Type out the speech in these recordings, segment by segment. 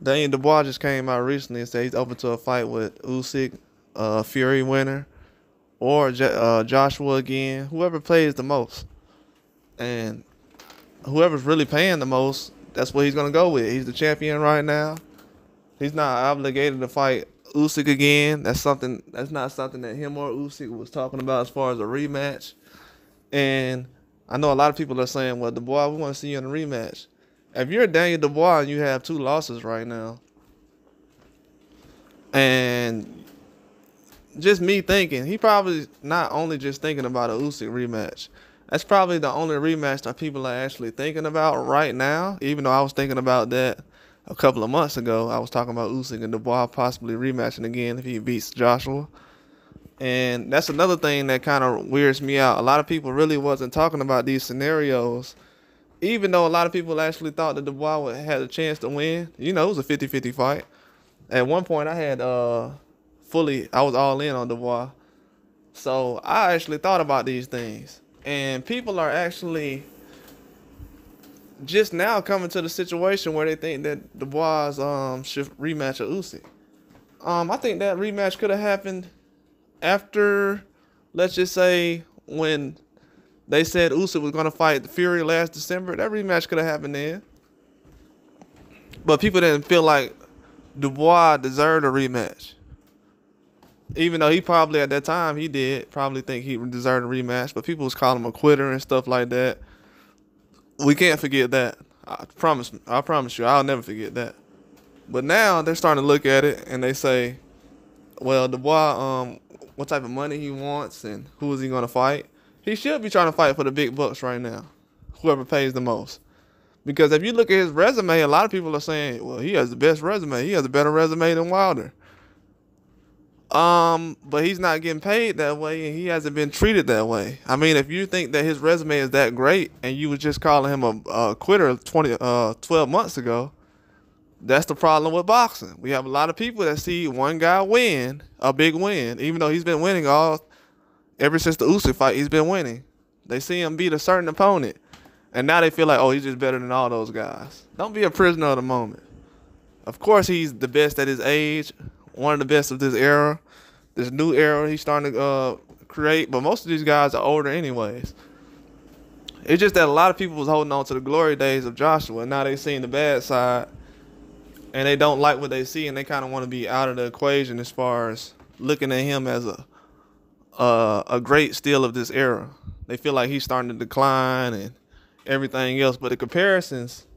Daniel Dubois just came out recently and said he's open to a fight with Usyk, Fury winner, or Joshua again, whoever plays the most. And whoever's really paying the most, that's what he's gonna go with. He's the champion right now. He's not obligated to fight Usyk again. That's something. That's not something that him or Usyk was talking about as far as a rematch. And I know a lot of people are saying, "Well, Dubois, we want to see you in a rematch." If you're Daniel Dubois and you have two losses right now, and just me thinking, he probably not only just thinking about a Usyk rematch. That's probably the only rematch that people are actually thinking about right now. Even though I was thinking about that a couple of months ago, I was talking about Usyk and Dubois possibly rematching again if he beats Joshua. And that's another thing that kind of weirds me out. A lot of people really wasn't talking about these scenarios, even though a lot of people actually thought that Dubois had a chance to win. You know, it was a 50-50 fight. At one point, I had I was all in on Dubois. So I actually thought about these things. And people are actually just now coming to the situation where they think that Dubois should rematch a Usyk. I think that rematch could have happened after, let's just say, when they said Usyk was going to fight Fury last December. That rematch could have happened then. But people didn't feel like Dubois deserved a rematch. Even though he probably at that time he did probably think he deserved a rematch, but people was calling him a quitter and stuff like that. We can't forget that. I promise you, I'll never forget that. But now they're starting to look at it and they say, well, Dubois, what type of money he wants and who is he going to fight? He should be trying to fight for the big bucks right now, whoever pays the most. Because if you look at his resume, a lot of people are saying, well, he has the best resume. He has a better resume than Wilder. But he's not getting paid that way, and he hasn't been treated that way. I mean, if you think that his resume is that great, and you was just calling him a quitter 12 months ago, that's the problem with boxing. We have a lot of people that see one guy win, a big win, even though he's been winning ever since the Usyk fight. He's been winning. They see him beat a certain opponent, and now they feel like, oh, he's just better than all those guys. Don't be a prisoner of the moment. Of course, he's the best at his age. One of the best of this era, this new era he's starting to create. But most of these guys are older anyways. It's just that a lot of people was holding on to the glory days of Joshua, and now they seeing the bad side, and they don't like what they see, and they kind of want to be out of the equation as far as looking at him as a great steal of this era. They feel like he's starting to decline and everything else. But the comparisons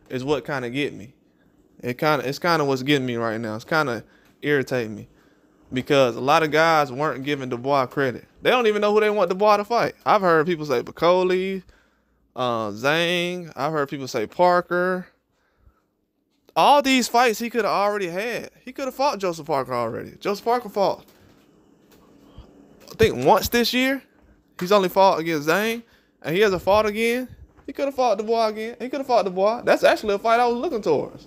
is what kind of get me. It's kind of what's getting me right now. It's kind of irritating me because a lot of guys weren't giving Dubois credit. They don't even know who they want Dubois to fight. I've heard people say Bacoli, Zhang. I've heard people say Parker. All these fights he could have already had. He could have fought Joseph Parker already. Joseph Parker fought, I think, once this year. He's only fought against Zhang, and he hasn't fought again. He could have fought Dubois again. He could have fought Dubois. That's actually a fight I was looking towards.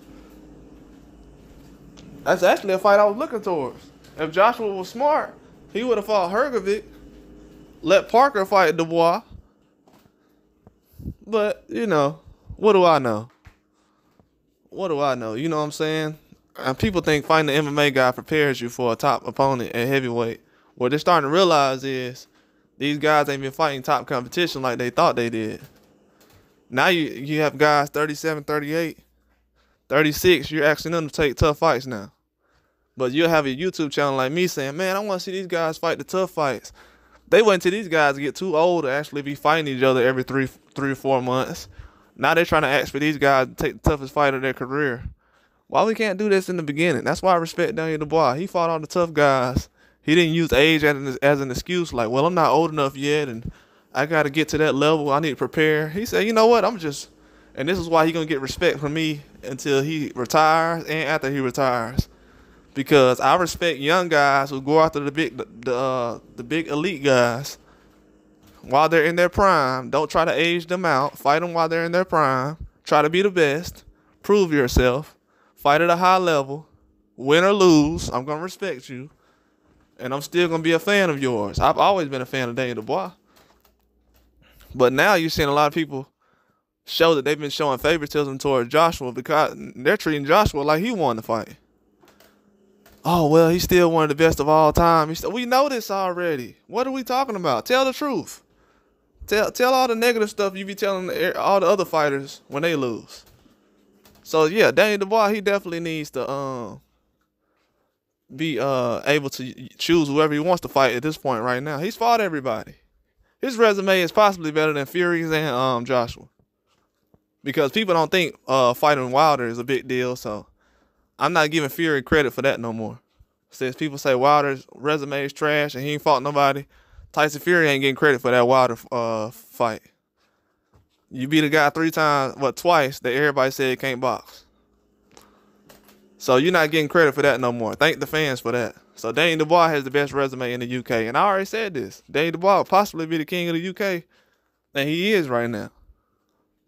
If Joshua was smart, he would have fought Hergovic, let Parker fight Dubois. But, you know, what do I know? You know what I'm saying? And people think fighting an MMA guy prepares you for a top opponent at heavyweight. What they're starting to realize is these guys ain't been fighting top competition like they thought they did. Now you have guys 37, 38, 36. You're asking them to take tough fights now. But you'll have a YouTube channel like me saying, man, I want to see these guys fight the tough fights. They wait until these guys get too old to actually be fighting each other every three or 4 months. Now they're trying to ask for these guys to take the toughest fight of their career. Why we can't do this in the beginning? That's why I respect Daniel Dubois. He fought all the tough guys. He didn't use age as an excuse like, well, I'm not old enough yet, and I got to get to that level. I need to prepare. He said, you know what, and this is why he's going to get respect from me until he retires and after he retires. Because I respect young guys who go after the big elite guys while they're in their prime. Don't try to age them out. Fight them while they're in their prime. Try to be the best. Prove yourself. Fight at a high level. Win or lose, I'm going to respect you. And I'm still going to be a fan of yours. I've always been a fan of Daniel Dubois. But now you're seeing a lot of people show that they've been showing favoritism towards Joshua because they're treating Joshua like he won the fight. Oh, well, he's still one of the best of all time. We know this already. What are we talking about? Tell the truth. Tell all the negative stuff you be telling all the other fighters when they lose. So, yeah, Daniel Dubois, he definitely needs to be able to choose whoever he wants to fight at this point right now. He's fought everybody. His resume is possibly better than Fury's and Joshua. Because people don't think fighting Wilder is a big deal, so I'm not giving Fury credit for that no more. Since people say Wilder's resume is trash and he ain't fought nobody, Tyson Fury ain't getting credit for that Wilder fight. You beat a guy twice that everybody said can't box. So you're not getting credit for that no more. Thank the fans for that. So Daniel Dubois has the best resume in the UK. And I already said this. Daniel Dubois will possibly be the king of the UK. And he is right now.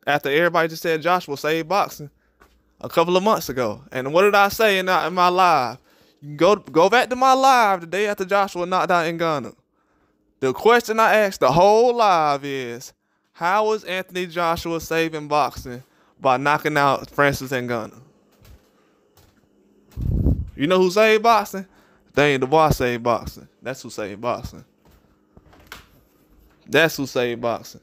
After everybody just said Joshua saved boxing a couple of months ago. And what did I say in my live? Go back to my live the day after Joshua knocked out Ngannou. The question I asked the whole live is, how was Anthony Joshua saving boxing by knocking out Francis Ngannou? You know who saved boxing? Daniel Dubois saved boxing. That's who saved boxing. That's who saved boxing.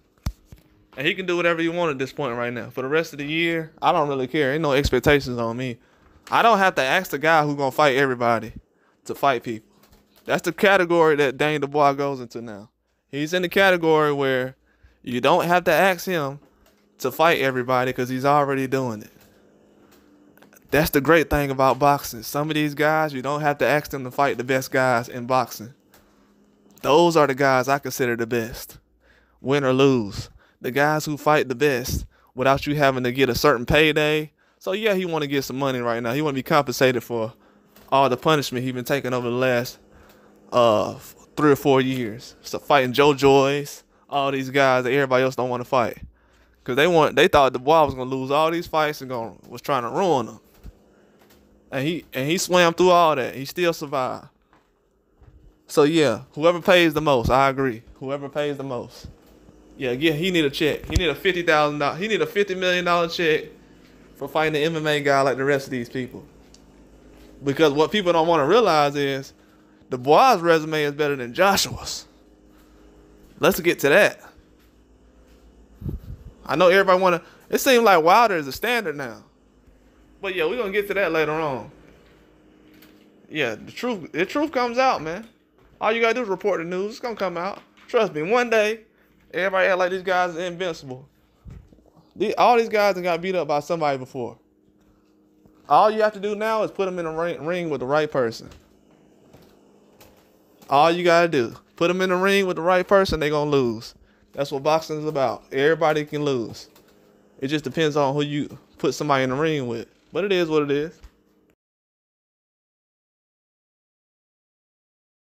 And he can do whatever he wants at this point right now. For the rest of the year, I don't really care. Ain't no expectations on me. I don't have to ask the guy who's going to fight everybody to fight people. That's the category that Daniel Dubois goes into now. He's in the category where you don't have to ask him to fight everybody because he's already doing it. That's the great thing about boxing. Some of these guys, you don't have to ask them to fight the best guys in boxing. Those are the guys I consider the best. Win or lose. The guys who fight the best without you having to get a certain payday. So, yeah, he want to get some money right now. He want to be compensated for all the punishment he's been taking over the last 3 or 4 years. So, fighting Joe Joyce, all these guys that everybody else don't want to fight. Because they thought Dubois was going to lose all these fights and was trying to ruin them. And he swam through all that. He still survived. So, yeah, whoever pays the most, I agree. Whoever pays the most. Yeah, he need a check. He need a $50,000. He need a $50 million check for fighting an MMA guy like the rest of these people. Because what people don't want to realize is Dubois' resume is better than Joshua's. Let's get to that. I know everybody want to. It seems like Wilder is a standard now. But yeah, we're going to get to that later on. Yeah, the truth comes out, man. All you got to do is report the news. It's going to come out. Trust me, one day, everybody act like these guys are invincible. All these guys have got beat up by somebody before. All you have to do now is put them in a ring with the right person. All you got to do. Put them in the ring with the right person, they're going to lose. That's what boxing is about. Everybody can lose. It just depends on who you put somebody in the ring with. But it is what it is.